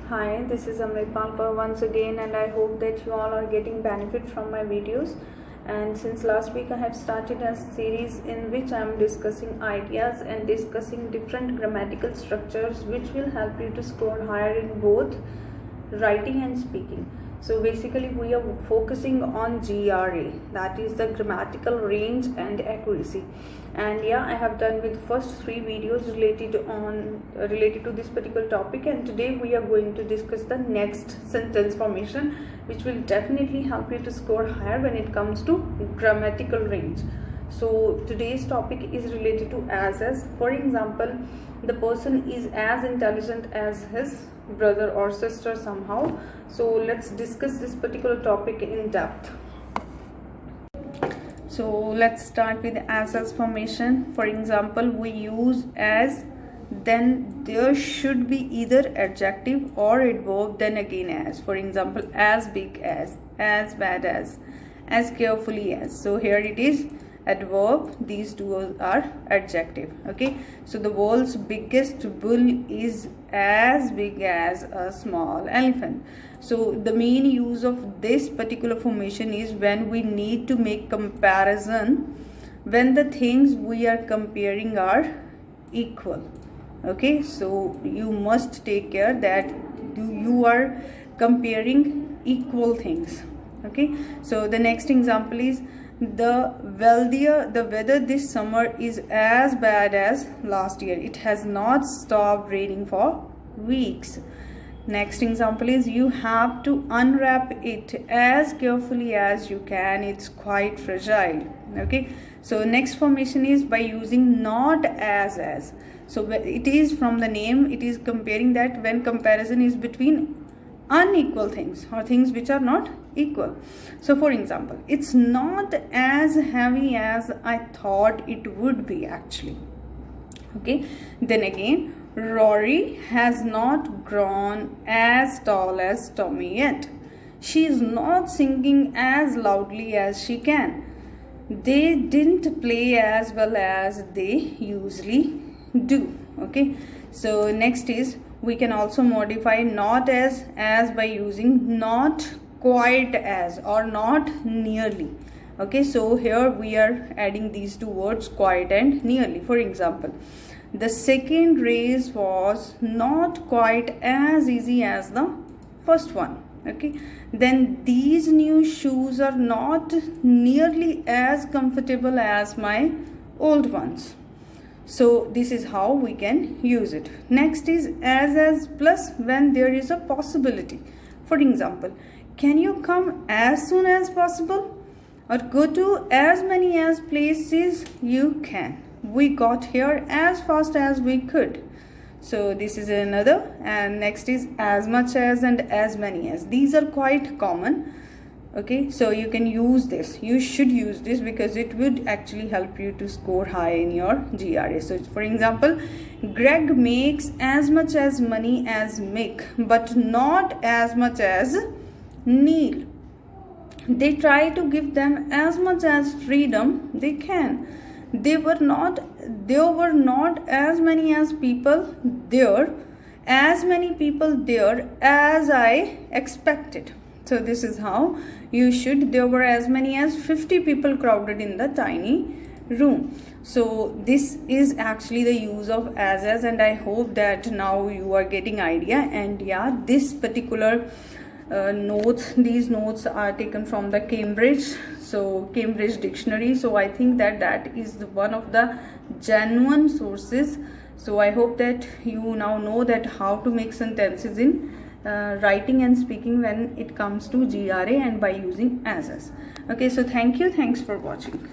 Hi, this is Amritpal Kaur once again, and I hope that you all are getting benefit from my videos. And since last week I have started a series in which I am discussing ideas and discussing different grammatical structures which will help you to score higher in both writing and speaking. So basically we are focusing on GRA, that is the grammatical range and accuracy. And yeah, I have done with first 3 videos related to this particular topic, and today we are going to discuss the next sentence formation, which will definitely help you to score higher when it comes to grammatical range. So today's topic is related to as. For example, the person is as intelligent as his brother or sister somehow. So let's discuss this particular topic in depth. So let's start with as formation. For example, we use as, then there should be either adjective or adverb, then again as. For example, as big as bad as carefully as. So here it is adverb, these two are adjective. Okay, so the world's biggest bull is as big as a small elephant. So the main use of this particular formation is when we need to make comparison, when the things we are comparing are equal. Okay, so you must take care that you are comparing equal things. Okay, so the next example is the weather this summer is as bad as last year. It has not stopped raining for weeks. Next example is you have to unwrap it as carefully as you can. It's quite fragile. Okay, so next formation is by using not as. So it is from the name, it is comparing that when comparison is between unequal things or things which are not equal. So for example, it's not as heavy as I thought it would be actually. Okay, then again, Rory has not grown as tall as Tommy yet. She is not singing as loudly as she can. They didn't play as well as they usually do. Okay, so next is we can also modify not as by using not quite as or not nearly. Okay, so here we are adding these two words, quite and nearly. For example, the second race was not quite as easy as the first one. Okay, then these new shoes are not nearly as comfortable as my old ones. So this is how we can use it. Next is as plus when there is a possibility. For example, can you come as soon as possible? Or go to as many as places you can. We got here as fast as we could. So this is another. And next is as much as and as many as. These are quite common. Okay, so you can use this. You should use this because it would actually help you to score high in your GRA. So for example, Greg makes as much as money as Mick, but not as much as Neil. They try to give them as much as freedom they can. There were not as many people there as I expected. So this is how you should. There were as many as 50 people crowded in the tiny room. So this is actually the use of as, and I hope that now you are getting idea. And yeah, this particular these notes are taken from the Cambridge Dictionary. So I think that is one of the genuine sources. So I hope that you now know that how to make sentences in writing and speaking when it comes to GRA and by using as. Okay, so thanks for watching.